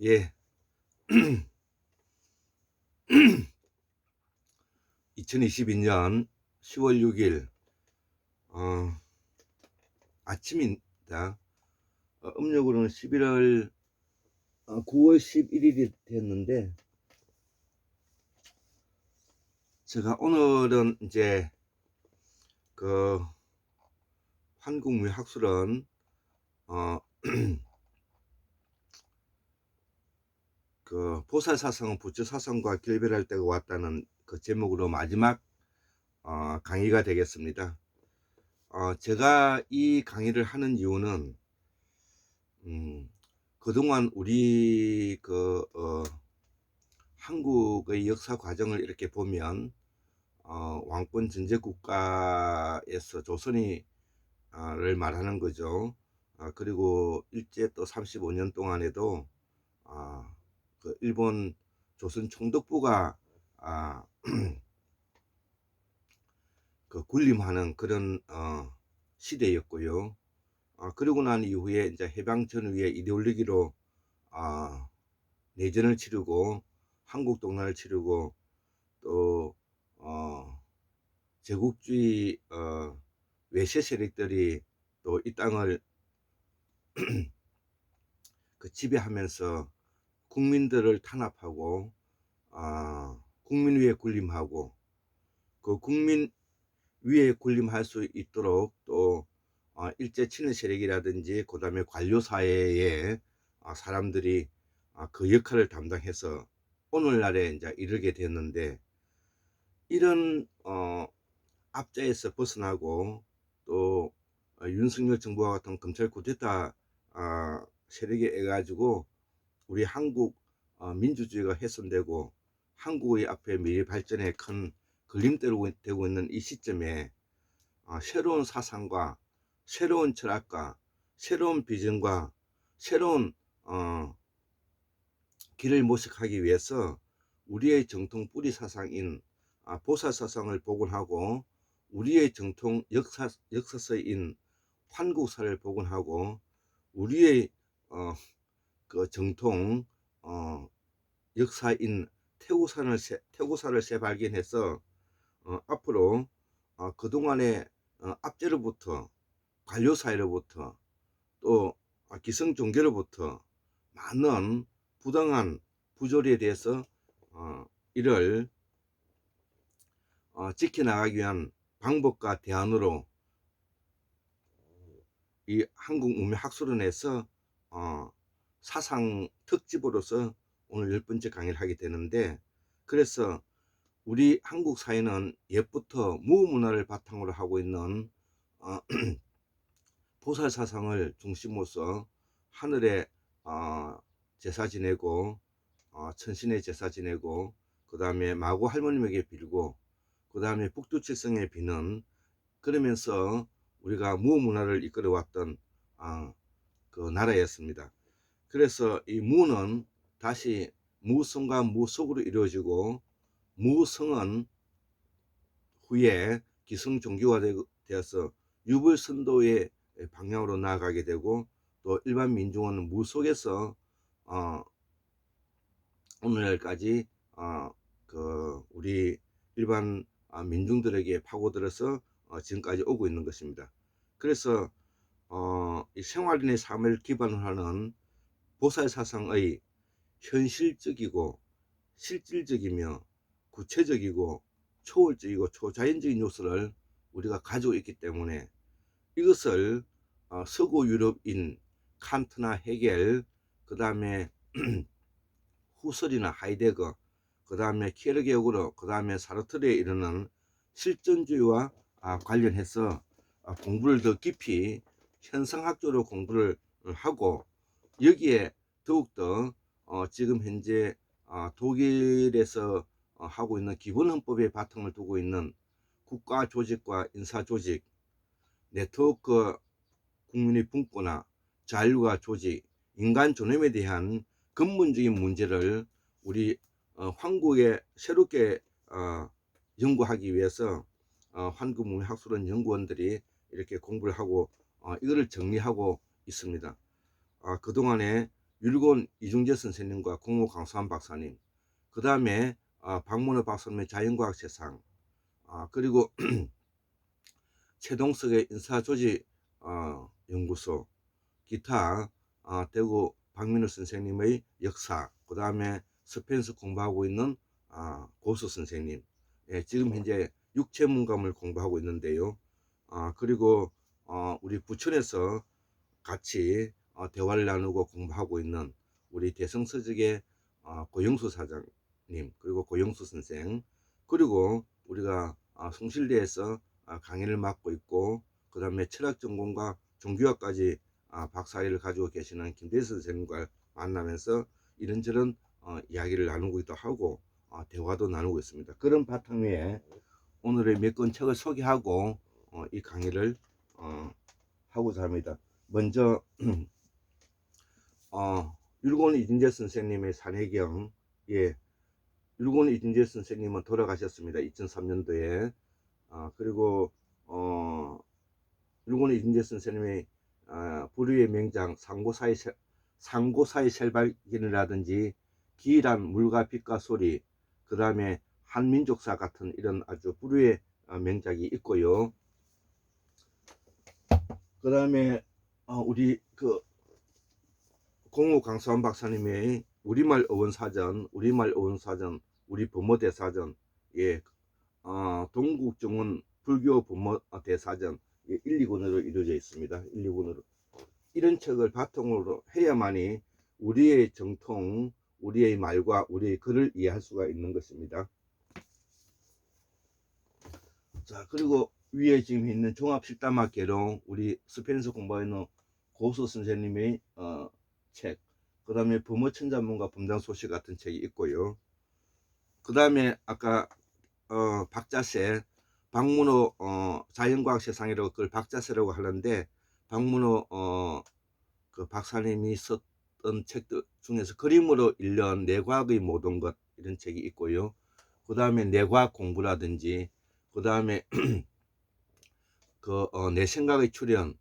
예, 2022년 10월 6일 아침입니다. 음력으로는 9월 11일이 됐는데, 제가 오늘은 이제 그 한국무역학술은 그 보살사상은 부처사상과 결별할 때가 왔다는 그 제목으로 마지막 강의가 되겠습니다. 제가 이 강의를 하는 이유는 그동안 우리 한국의 역사 과정을 이렇게 보면 왕권 전제 국가에서 조선이 를 말하는 거죠. 그리고 일제 또 35년 동안에도 그 일본 조선 총독부가 그 군림하는 그런 시대였고요. 그러고 난 이후에 이제 해방 전후의 이데올로기로 내전을 치르고 한국 동란을 치르고 또 제국주의 외세 세력들이 또 이 땅을 그 지배하면서 국민들을 탄압하고 국민 위에 군림하고 그 국민 위에 군림할 수 있도록 또 일제 친일 세력이라든지 그 다음에 관료 사회의 사람들이 그 역할을 담당해서 오늘날에 이제 이르게 됐는데, 이런 압제에서 벗어나고 또 윤석열 정부와 같은 검찰 쿠데타 세력에 의해 가지고 우리 한국 민주주의가 훼손되고 한국의 앞에 미래 발전에 큰 걸림돌이 되고 있는 이 시점에 새로운 사상과 새로운 철학과 새로운 비전과 새로운 길을 모색하기 위해서 우리의 정통 뿌리 사상인 보살 사상을 복원하고 우리의 정통 역사서인 환국사를 복원하고 우리의 그 정통 역사인 태고사를 재발견해서 앞으로 그동안의 압제로부터 관료사회로부터 또 기성 종교로부터 많은 부당한 부조리에 대해서 이를 지켜나가기 위한 방법과 대안으로 이 한국문명학술원에서 사상 특집으로서 오늘 10번째 강의를 하게 되는데, 그래서 우리 한국 사회는 옛부터 무문화를 바탕으로 하고 있는 보살 사상을 중심으로서 하늘에 제사 지내고 천신의 제사 지내고 그 다음에 마고 할머님에게 빌고 그 다음에 북두칠성에 비는, 그러면서 우리가 무문화를 이끌어왔던 그 나라였습니다. 그래서 이 무는 다시 무성과 무속으로 이루어지고, 무성은 후에 기성 종교가 되어서 유불선도의 방향으로 나아가게 되고, 또 일반 민중은 무속에서 오늘날까지 그 우리 일반 민중들에게 파고들어서 지금까지 오고 있는 것입니다. 그래서 이 생활인의 삶을 기반으로 하는 보살사상의 현실적이고 실질적이며 구체적이고 초월적이고 초자연적인 요소를 우리가 가지고 있기 때문에, 이것을 서구 유럽인 칸트나 헤겔, 그 다음에 후설이나 하이데거, 그 다음에 키르케고르, 그 다음에 사르트르에 이르는 실존주의와 관련해서 공부를 더 깊이 현상학적으로 공부를 하고, 여기에 더욱더 지금 현재 독일에서 하고 있는 기본헌법의 바탕을 두고 있는 국가 조직과 인사 조직, 네트워크, 국민의 분권화, 자율과 조직, 인간 존엄에 대한 근본적인 문제를 우리 한국에 새롭게 연구하기 위해서 한국문명학술원 연구원들이 이렇게 공부를 하고 이거를 정리하고 있습니다. 그동안에 율곤 이중재 선생님과 공호 강수환 박사님, 그 다음에 박문호 박사님의 자연과학 세상, 그리고 최동석의 인사조직 연구소, 기타 대구 박민우 선생님의 역사, 그 다음에 스펜서 공부하고 있는 고수 선생님, 지금 현재 육체문감을 공부하고 있는데요. 그리고 우리 부천에서 같이 대화를 나누고 공부하고 있는 우리 대성서적의 고영수 사장님, 그리고 고영수 선생, 그리고 우리가 숭실대에서 강의를 맡고 있고, 그 다음에 철학 전공과 종교학까지 박사학위를 가지고 계시는 김대수 선생님과 만나면서 이런저런 이야기를 나누고 있기도 하고 대화도 나누고 있습니다. 그런 바탕 위에 오늘의 몇 권 책을 소개하고 이 강의를 하고자 합니다. 먼저 율곤 이진재 선생님의 산해경, 율곤 이진재 선생님은 돌아가셨습니다. 2003년도에. 그리고 율곤 이진재 선생님의 불후의 명장 상고사의 셀발견이라든지 기이란 물과 빛과 소리, 그 다음에 한민족사 같은 이런 아주 불후의 명작이 있고요. 그 다음에 우리 그 공호 강수환 박사님의 우리말 어원사전, 우리 부모대사전, 동국정원 불교 부모대사전 1, 2권으로 이루어져 있습니다. 1, 2권으로. 이런 책을 바탕으로 해야만이 우리의 정통, 우리의 말과 우리의 글을 이해할 수가 있는 것입니다. 자, 그리고 위에 지금 있는 종합실담학 개론, 우리 스펜서 공부하는 고수 선생님의 책, 그 다음에 부모천자문과 분당소식 같은 책이 있고요. 그 다음에 아까 박자세, 박문호 자연과학 세상이라고 그걸 박자세라고 하는데, 박문호 그 박사님이 썼던 책들 중에서 그림으로 일련 내과학의 모든 것, 이런 책이 있고요. 그 다음에 내과학 공부라든지, 그 다음에 내 생각의 출현,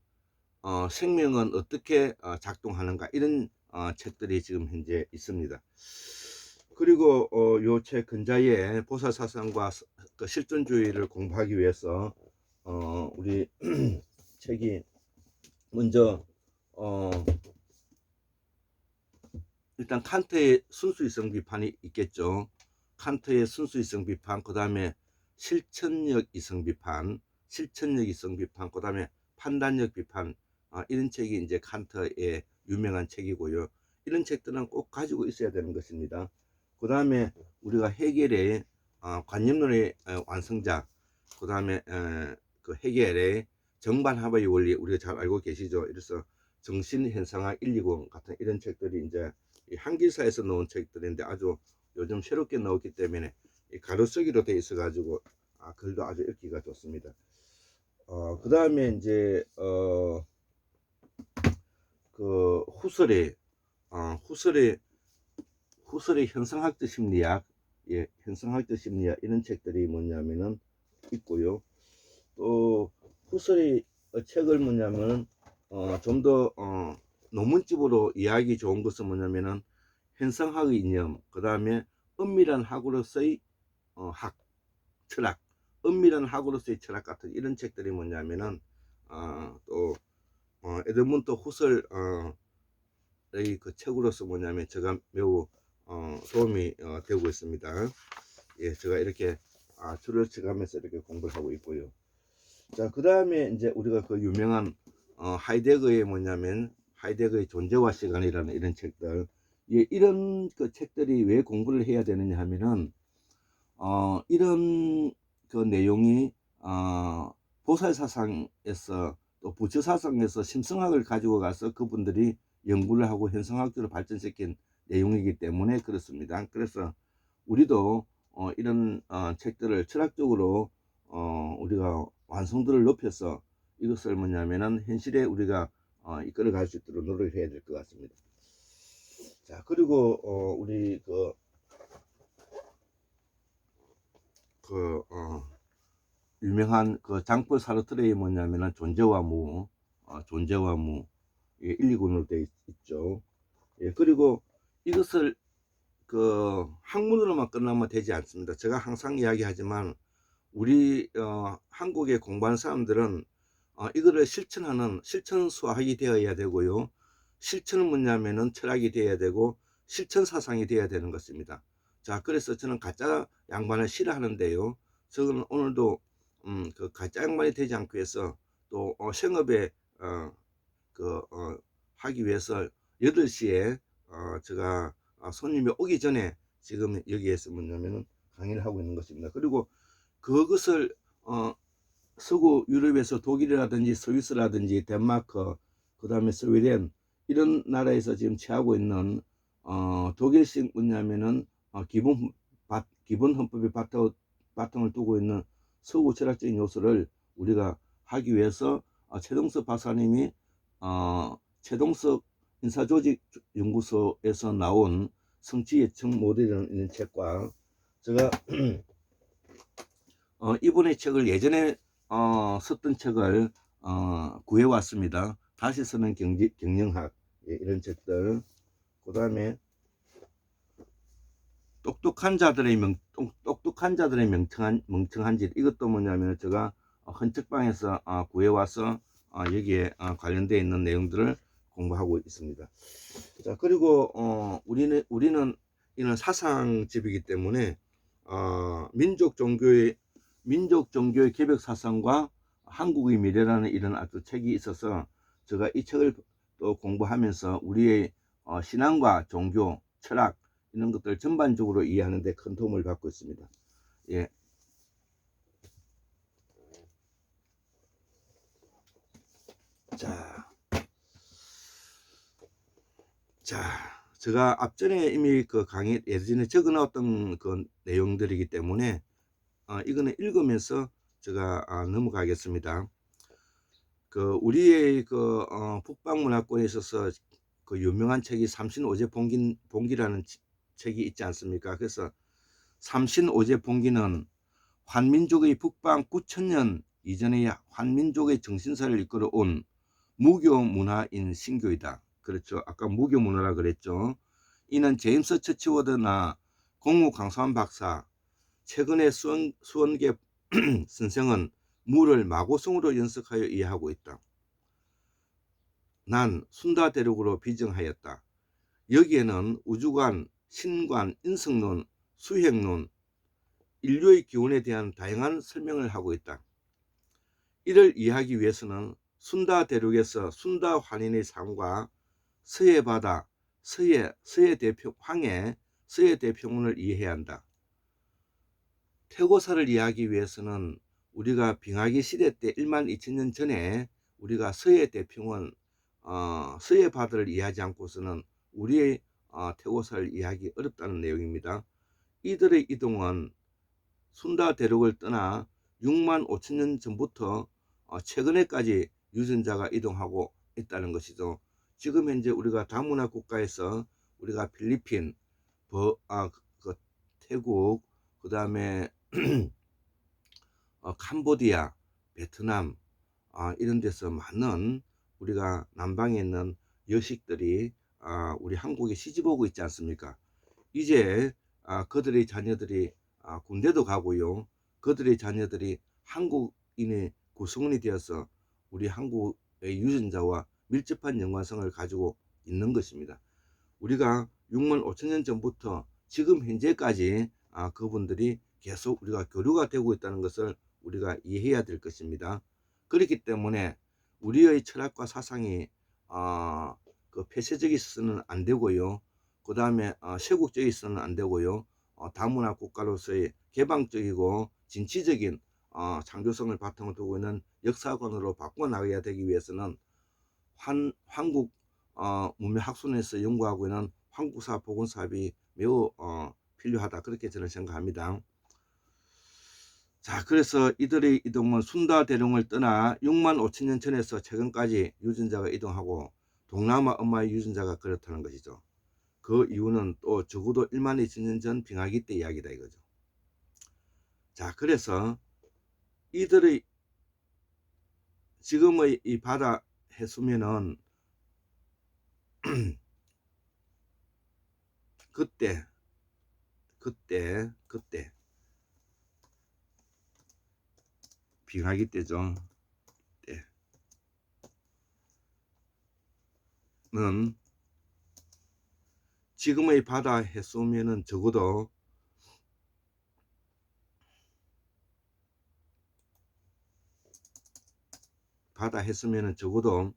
생명은 어떻게 작동하는가, 이런 책들이 지금 현재 있습니다. 그리고 요 책 근자에 보살사상과 그 실존주의를 공부하기 위해서 우리 책이 먼저 일단 칸트의 순수이성 비판이 있겠죠. 칸트의 순수이성 비판, 그 다음에 실천력 이성 비판, 그 다음에 판단력 비판, 이런 책이 이제 칸트의 유명한 책이고요. 이런 책들은 꼭 가지고 있어야 되는 것입니다. 그 다음에 우리가 해겔의 관념론의 완성자, 그 다음에 그 해겔의 정반합의 원리, 우리가 잘 알고 계시죠. 그래서 정신현상학 1, 2권 같은 이런 책들이 이제 한길사에서 나온 책들인데 아주 요즘 새롭게 나왔기 때문에 가로쓰기로 되어 있어 가지고 글도 아주 읽기가 좋습니다. 그 다음에 이제 그 후설의 현상학적 심리학, 현상학적 심리학, 이런 책들이 뭐냐면은 있고요. 또 후설의 책을 뭐냐면은 좀 더 논문집으로 이해하기 좋은 것은 뭐냐면은 현상학의 이념, 그 다음에 은밀한 학으로서의 철학, 은밀한 학으로서의 철학 같은 이런 책들이 뭐냐면은 또 에드문드 후설의 그 책으로서 뭐냐면 제가 매우 도움이 되고 있습니다. 제가 이렇게 줄을 쳐가면서 이렇게 공부를 하고 있고요. 자, 그 다음에 이제 우리가 그 유명한 하이데거의 뭐냐면 하이데거의 존재와 시간이라는 이런 책들, 이런 그 책들이 왜 공부를 해야 되느냐 하면은 이런 그 내용이 보살사상에서 또 부처사상에서 심성학을 가지고 가서 그분들이 연구를 하고 현상학적으로 발전시킨 내용이기 때문에 그렇습니다. 그래서 우리도 이런 책들을 철학적으로 우리가 완성도를 높여서 이것을 뭐냐면은 현실에 우리가 이끌어 갈 수 있도록 노력을 해야 될 것 같습니다. 자, 그리고 우리 유명한 그 장폴 사르트르의 뭐냐면은 존재와 무, 1, 2군으로 되어 있죠. 예, 그리고 이것을 그 학문으로만 끝나면 되지 않습니다. 제가 항상 이야기하지만 우리 한국에 공부하는 사람들은 이거를 실천하는 실천 수학이 되어야 되고요. 실천은 뭐냐면은 철학이 되어야 되고 실천 사상이 되어야 되는 것입니다. 자, 그래서 저는 가짜 양반을 싫어하는데요. 저는 오늘도 그 가짜 양반이 되지 않기 위해서 또 생업에 하기 위해서 8시에 제가 손님이 오기 전에 지금 여기에서 뭐냐면은 강의를 하고 있는 것입니다. 그리고 그것을 서구 유럽에서 독일이라든지 스위스라든지 덴마크, 그 다음에 스웨덴 이런 나라에서 지금 취하고 있는 독일식 뭐냐면은 기본 헌법의 바탕을 두고 있는 서구 철학적인 요소를 우리가 하기 위해서 최동석 박사님이 최동석 인사조직연구소에서 나온 성취예측 모델이라는 책과 제가 이번에 책을 예전에 썼던 책을 구해왔습니다. 다시 쓰는 경영학, 예, 이런 책들. 그 다음에 똑똑한 자들의 멍청한 짓. 이것도 뭐냐면 제가 헌책방에서 구해와서 여기에 관련되어 있는 내용들을 공부하고 있습니다. 자, 그리고 우리는 이런 사상집이기 때문에 민족 종교의 개벽 사상과 한국의 미래라는 이런 아주 책이 있어서 제가 이 책을 또 공부하면서 우리의 신앙과 종교, 철학 이런 것들 전반적으로 이해하는 데 큰 도움을 받고 있습니다. 예. 자, 제가 앞전에 이미 그 강의 예전에 적어 놓았던 그 내용들이기 때문에 이거는 읽으면서 제가 넘어가겠습니다. 그 우리의 그 북방문화권에 있어서 그 유명한 책이 삼신오제 봉기라는 책이 있지 않습니까? 그래서 삼신오제 봉기는 환민족의 북방 9천년 이전의 환민족의 정신사를 이끌어온 무교 문화인 신교이다. 그렇죠. 아까 무교 문화라 그랬죠. 이는 제임스 처치워드나 공무 강수환 박사, 최근에 수원계 선생은 무를 마고성으로 연습하여 이해하고 있다. 난 순다 대륙으로 비정하였다. 여기에는 우주관, 신관, 인성론, 수행론, 인류의 기원에 대한 다양한 설명을 하고 있다. 이를 이해하기 위해서는 순다 대륙에서 순다 환인의 삶과 서해 바다, 서해 황해, 서해 대평원을 이해해야 한다. 태고사를 이해하기 위해서는 우리가 빙하기 시대 때 1만 2천년 전에 우리가 서해 대평원, 서해 바다를 이해하지 않고서는 우리의 태고사를 이해하기 어렵다는 내용입니다. 이들의 이동은 순다 대륙을 떠나 6만 5천년 전부터 최근에까지 유전자가 이동하고 있다는 것이죠. 지금 현재 우리가 다문화 국가에서 우리가 필리핀, 태국, 그 다음에 캄보디아, 베트남 이런 데서 많은 우리가 남방에 있는 여식들이 우리 한국에 시집 오고 있지 않습니까? 이제 그들의 자녀들이 군대도 가고요. 그들의 자녀들이 한국인의 구성원이 되어서 우리 한국의 유전자와 밀접한 연관성을 가지고 있는 것입니다. 우리가 6만 5천 년 전부터 지금 현재까지 그분들이 계속 우리가 교류가 되고 있다는 것을 우리가 이해해야 될 것입니다. 그렇기 때문에 우리의 철학과 사상이 그 폐쇄적이 있어서는 안 되고요. 그 다음에 세국적이 있어서는 안 되고요. 다문화 국가로서의 개방적이고 진취적인 창조성을 바탕으로 두고 있는 역사관으로 바꿔나가야 되기 위해서는 한국 문명학술원에서 연구하고 있는 한국사 복원사업이 매우 필요하다, 그렇게 저는 생각합니다. 자, 그래서 이들의 이동은 순다 대륙을 떠나 6만 5천 년 전에서 최근까지 유전자가 이동하고 동남아 엄마의 유전자가 그렇다는 것이죠. 그 이유는 또 적어도 1만 2천 년 전 빙하기 때 이야기다 이거죠. 자, 그래서 이들의 지금의 이 바다 해수면은 그때 빙하기 때죠. 때는 지금의 바다 해수면은 적어도 바다 해수면은 적어도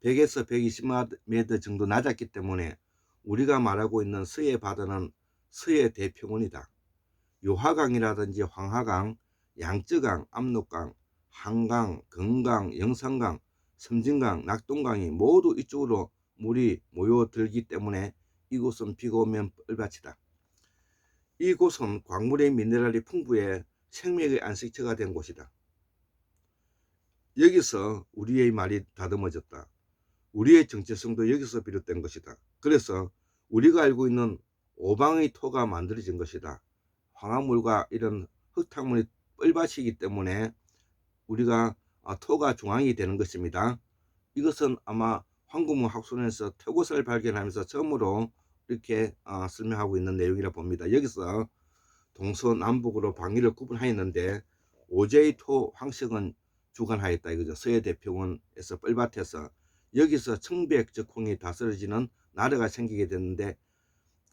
100에서 120m 정도 낮았기 때문에 우리가 말하고 있는 서해 바다는 서해 대평원이다. 요하강이라든지 황하강, 양쯔강, 압록강, 한강, 금강, 영산강, 섬진강, 낙동강이 모두 이쪽으로 물이 모여들기 때문에 이곳은 비가 오면 뻘밭이다. 이곳은 광물의 미네랄이 풍부해 생명의 안식처가 된 곳이다. 여기서 우리의 말이 다듬어졌다. 우리의 정체성도 여기서 비롯된 것이다. 그래서 우리가 알고 있는 오방의 토가 만들어진 것이다. 황화물과 이런 흙탕물이 뻘밭이기 때문에 우리가 토가 중앙이 되는 것입니다. 이것은 아마 황금무 학술원에서 태고사를 발견하면서 처음으로 이렇게 설명하고 있는 내용이라 봅니다. 여기서 동서남북으로 방위를 구분하였는데 오제의 토 황석은 주관하였다 이거죠. 서해 대평원에서 뻘밭에서 여기서 청백적홍이 다스려지는 나라가 생기게 됐는데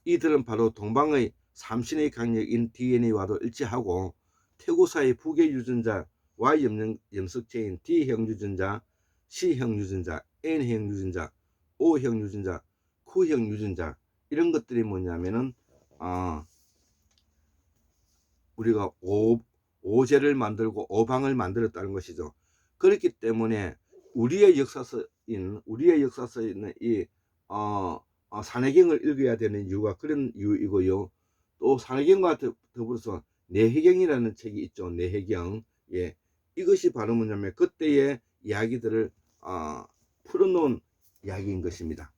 이들은 바로 동방의 삼신의 강력인 DNA와도 일치하고 태고사의 북의 유전자 Y염석체인 D형 유전자, C형 유전자, N형 유전자, O형 유전자, Q형 유전자 이런 것들이 뭐냐면은 우리가 오제를 만들고 오방을 만들었다는 것이죠. 그렇기 때문에 우리의 역사서인 이 산해경을 읽어야 되는 이유가 그런 이유이고요. 또 산해경과 더불어서 내해경이라는 책이 있죠. 내해경. 예, 이것이 바로 뭐냐면 그때의 이야기들을 풀어놓은 이야기인 것입니다.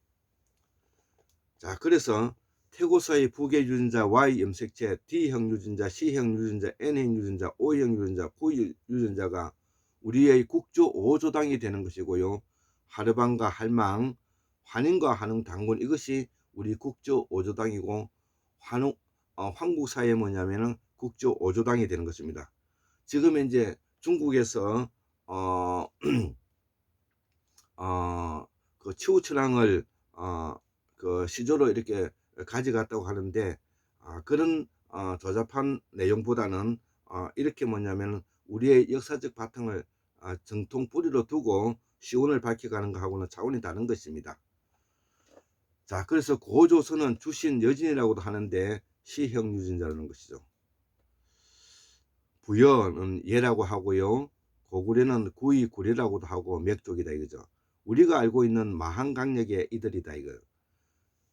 자, 그래서 태고사의 북의 유전자 Y염색체, D형 유전자, C형 유전자, N형 유전자, O형 유전자, Q 유전자가 우리의 국조 5조당이 되는 것이고요. 하르방과 할망, 환인과 한웅, 당군 이것이 우리 국조 5조당이고 황국사에 뭐냐면은 국조 5조당이 되는 것입니다. 지금 이제 중국에서 그 치우치랑을 그 시조로 이렇게 가져갔다고 하는데 그런 조잡한 내용보다는 이렇게 뭐냐면 우리의 역사적 바탕을 정통 뿌리로 두고 시운을 밝혀가는 것하고는 차원이 다른 것입니다. 자, 그래서 고조선은 주신 여진이라고도 하는데 시형 유전자라는 것이죠. 부여는 예라고 하고요. 고구려는 구이 구려라고도 하고 맥족이다 이거죠. 우리가 알고 있는 마한강력의 이들이다 이거.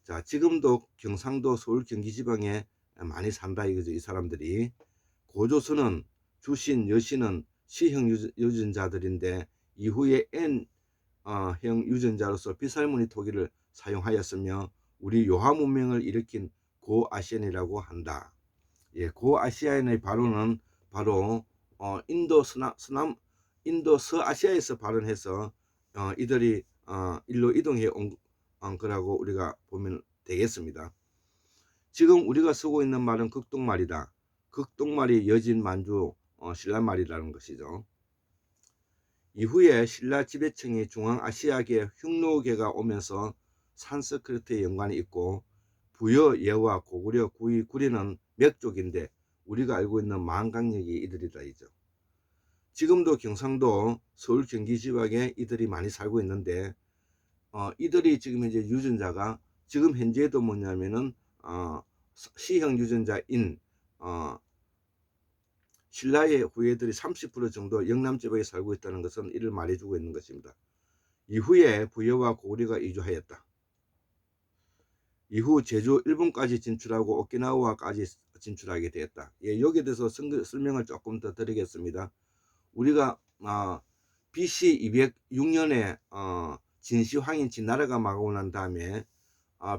자, 지금도 경상도 서울 경기지방에 많이 산다 이거죠. 이 사람들이. 고조선은 주신 여신은 C형 유전자들인데 이후에 N형 유전자로서 비살무늬 토기를 사용하였으며 우리 요하 문명을 일으킨 고아시안이라고 한다. 예, 고아시안의 발원은 바로 인도 서아시아에서 발원해서 이들이 일로 이동해 온 거라고 우리가 보면 되겠습니다. 지금 우리가 쓰고 있는 말은 극동말이다. 극동말이 여진, 만주, 신라말이라는 것이죠. 이후에 신라 지배층이 중앙아시아계 흉노계가 오면서 산스크리트의 연관이 있고 부여, 예와, 고구려, 구이, 구리는 맥족인데 우리가 알고 있는 만강력이 이들이다 이죠. 지금도 경상도 서울 경기 지방에 이들이 많이 살고 있는데 이들이 지금 이제 유전자가 지금 현재도 뭐냐면은 C형 유전자인 신라의 후예들이 30% 정도 영남 지방에 살고 있다는 것은 이를 말해주고 있는 것입니다. 이후에 부여와 고구려가 이주하였다. 이후 제주 일본까지 진출하고 오키나와까지 진출하게 되었다. 예, 여기에 대해서 설명을 조금 더 드리겠습니다. 우리가 BC 206년에 진시황인 진나라가 망하고 난 다음에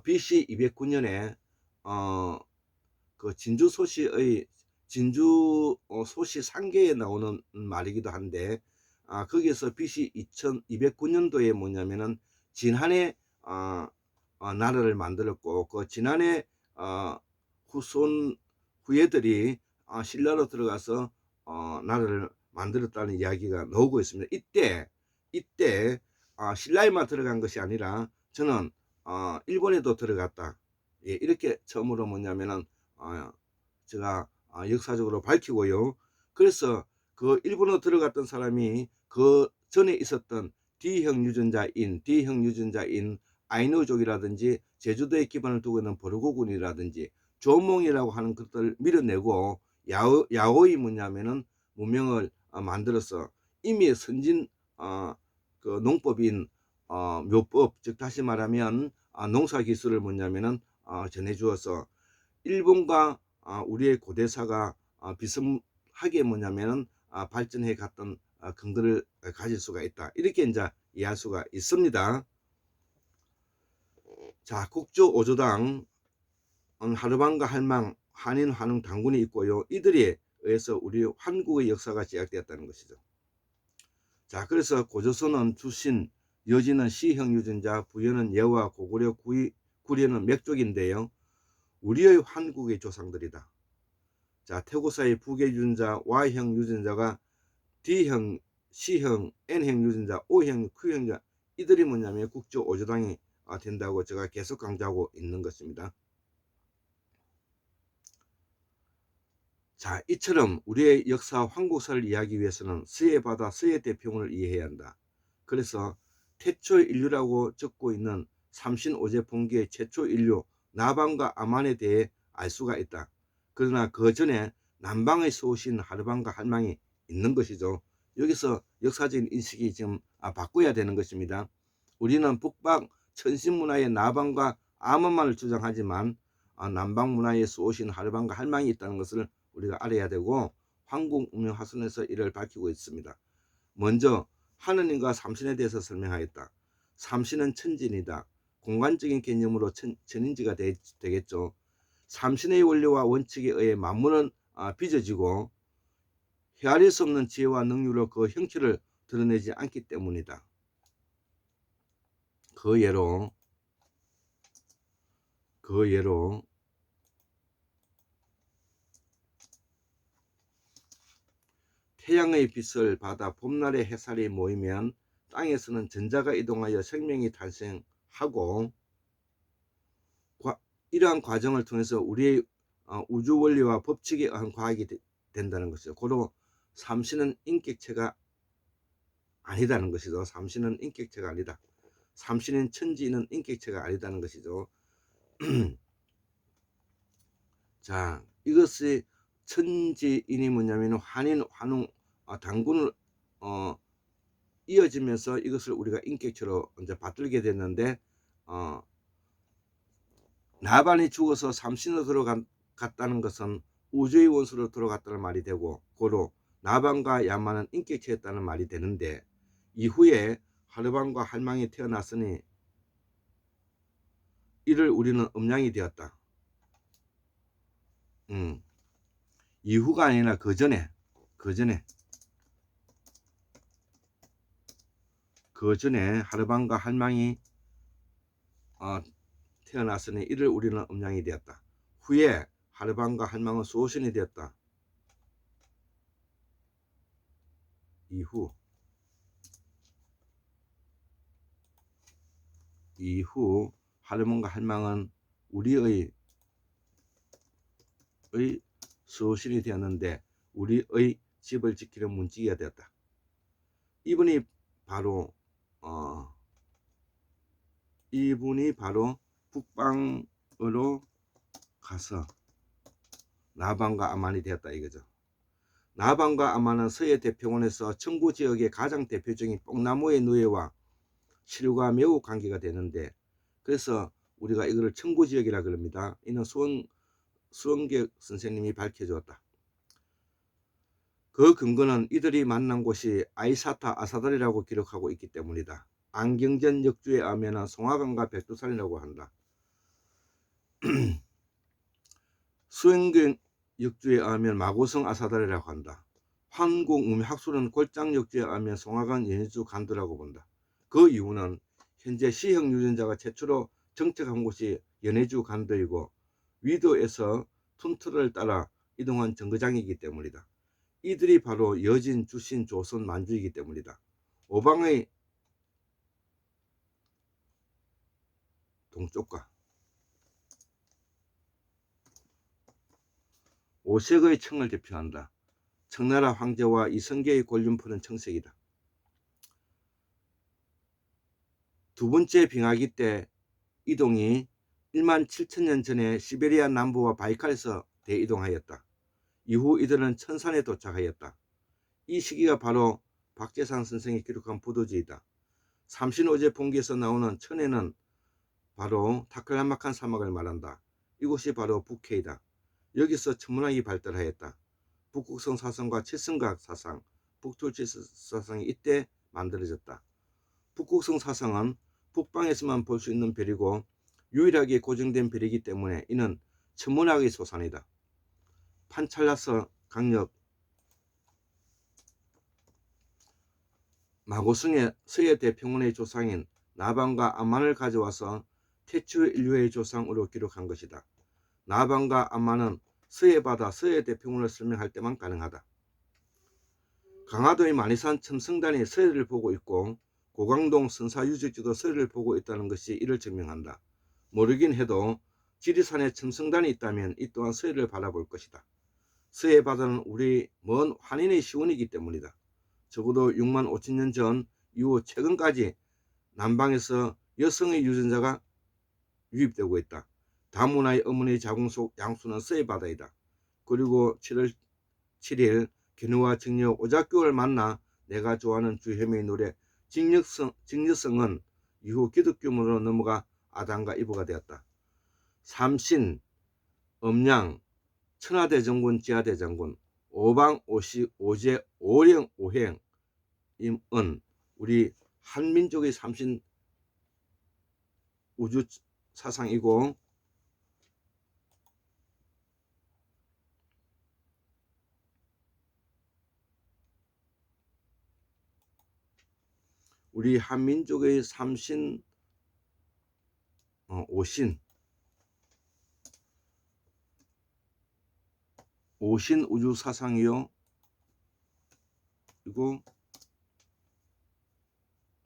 BC 209년에 그 진주 소시의 진주 소시 상계에 나오는 말이기도 한데 거기에서 BC 2209년도에 뭐냐면은 진한의 나라를 만들었고 그 지난해 후손 후예들이 신라로 들어가서 나라를 만들었다는 이야기가 나오고 있습니다. 이때 신라에만 들어간 것이 아니라 저는 일본에도 들어갔다. 예, 이렇게 처음으로 뭐냐면은 제가 역사적으로 밝히고요. 그래서 그 일본으로 들어갔던 사람이 그 전에 있었던 D형 유전자인 아이누족이라든지 제주도에 기반을 두고 있는 보르고군이라든지 조몽이라고 하는 것들을 밀어내고 야오이 뭐냐면은 문명을 만들어서 이미 선진 그 농법인 묘법, 즉 다시 말하면 농사 기술을 뭐냐면은 전해주어서 일본과 우리의 고대사가 비슷하게 뭐냐면은 발전해 갔던 근거를 가질 수가 있다. 이렇게 이제 이해할 수가 있습니다. 자, 국조 5조당 하르방과 할망, 한인, 환웅 당군이 있고요. 이들에 의해서 우리 한국의 역사가 시작되었다는 것이죠. 자, 그래서 고조선은 주신, 여진은 시형 유전자, 부여는 예와, 고구려, 구려는 맥족인데요. 우리의 한국의 조상들이다. 자, 태고사의 북의 유전자, Y형 유전자가 D형, C형, N형 유전자, O형, Q형 유전자, 이들이 뭐냐면 국조 5조당이 된다고 제가 계속 강조하고 있는 것입니다. 자, 이처럼 우리의 역사 황국사를 이해하기 위해서는 서해바다 서해대평원을 이해해야 한다. 그래서 태초 인류라고 적고 있는 삼신오제 본기의 최초 인류 나방과 아만에 대해 알 수가 있다. 그러나 그 전에 남방의 수호신 하르방과 할망이 있는 것이죠. 여기서 역사적인 인식이 지금 바꿔야 되는 것입니다. 우리는 북방 천신문화의 나방과 아만만을 주장하지만 남방 문화의 수호신 하르방과 할망이 있다는 것을 우리가 알아야 되고 한국 문명 화순에서 이를 밝히고 있습니다. 먼저 하느님과 삼신에 대해서 설명하겠다. 삼신은 천진이다. 공간적인 개념으로 천인지가 되겠죠. 삼신의 원리와 원칙에 의해 만물은 빚어지고 헤아릴 수 없는 지혜와 능률로 그 형체를 드러내지 않기 때문이다. 그 예로 태양의 빛을 받아 봄날의 햇살이 모이면 땅에서는 전자가 이동하여 생명이 탄생하고 이러한 과정을 통해서 우리의 우주 원리와 법칙에 의한 과학이 된다는 것이죠. 고로 삼신은 인격체가 아니다는 것이죠. 삼신은 인격체가 아니다. 삼신인 천지는 인격체가 아니다는 것이죠. 자, 이것이 천지인이 뭐냐면 한인, 환웅, 당군을 이어지면서 이것을 우리가 인격체로 이제 받들게 됐는데 나반이 죽어서 삼신으로 들어갔다는 것은 우주의 원수로 들어갔다는 말이 되고 고로 나반과 야만은 인격체였다는 말이 되는데 이후에 하르방과 할망이 태어났으니 이를 우리는 음양이 되었다. 이후가 아니라 그 전에 하르방과 할망이 태어났으니 이를 우리는 음양이 되었다. 후에 하르방과 할망은 수호신이 되었다. 이후 하르방과 할망은 우리의 수호신이 되었는데 우리의 집을 지키는 문지기가 되었다. 이분이 바로 북방으로 가서 나반과 아만이 되었다 이거죠. 나반과 아만은 서해대평원에서 청구 지역의 가장 대표적인 뽕나무의 누에와 실과 매우 관계가 되는데 그래서 우리가 이거를 청구 지역이라 그럽니다. 이는 수원계 선생님이 밝혀주었다. 그 근거는 이들이 만난 곳이 아이사타 아사달이라고 기록하고 있기 때문이다. 안경전 역주에 의하면 송화강과 백두산이라고 한다. 수행경 역주에 의하면 마고성 아사달이라고 한다. 한국문학술은 골장 역주에 의하면 송화강 연주 간도라고 본다. 그 이유는 현재 시형 유전자가 최초로 정착한 곳이 연해주 간도이고 위도에서 툰트를 따라 이동한 정거장이기 때문이다. 이들이 바로 여진, 주신, 조선, 만주이기 때문이다. 오방의 동쪽과 오색의 청을 대표한다. 청나라 황제와 이성계의 골륜푸른 청색이다. 두 번째 빙하기 때 이동이 1만 7천년 전에 시베리아 남부와 바이칼에서 대이동하였다. 이후 이들은 천산에 도착하였다. 이 시기가 바로 박재상 선생이 기록한 부도지이다. 삼신오제 봉기에서 나오는 천에는 바로 타클라마칸 사막을 말한다. 이곳이 바로 북해이다. 여기서 천문학이 발달하였다. 북극성 사상과 칠성각 사상, 북툴치 사상이 이때 만들어졌다. 북극성 사상은 북방에서만 볼 수 있는 별이고 유일하게 고정된 별이기 때문에 이는 천문학의 소산이다. 판찰라스 강력 마고승의 서해 대평원의 조상인 나반과 암만을 가져와서 태초 인류의 조상으로 기록한 것이다. 나반과 암만은 서해바다 서해 대평원을 설명할 때만 가능하다. 강화도의 만이산 첨성단이 서해를 보고 있고 고강동 선사유적지도 서해를 보고 있다는 것이 이를 증명한다. 모르긴 해도 지리산에 첨성단이 있다면 이 또한 서해를 바라볼 것이다. 서해 바다는 우리 먼 환인의 시원이기 때문이다. 적어도 6만 5천 년 전 이후 최근까지 남방에서 여성의 유전자가 유입되고 있다. 다문화의 어머니 자궁 속 양수는 서해 바다이다. 그리고 7월 7일 견우와 직녀 오작교를 만나 내가 좋아하는 주혜미의 노래 직녀성은 이후 기독교문으로 넘어가 아담과 이브가 되었다. 삼신, 음양, 천하대장군, 지하대장군, 오방, 오시, 오제, 오령, 오행, 임은 우리 한민족의 삼신 우주 사상이고 우리 한민족의 삼신 오신 우주 사상이요. 그리고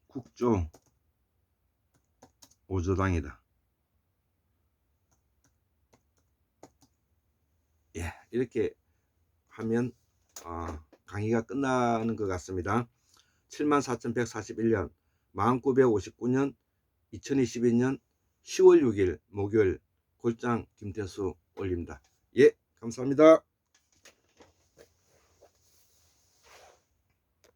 국조 오조당이다. 예, 이렇게 하면 강의가 끝나는 것 같습니다. 74,141년 1959년 2022년 10월 6일 목요일 골장 김태수 올립니다. 예, 감사합니다.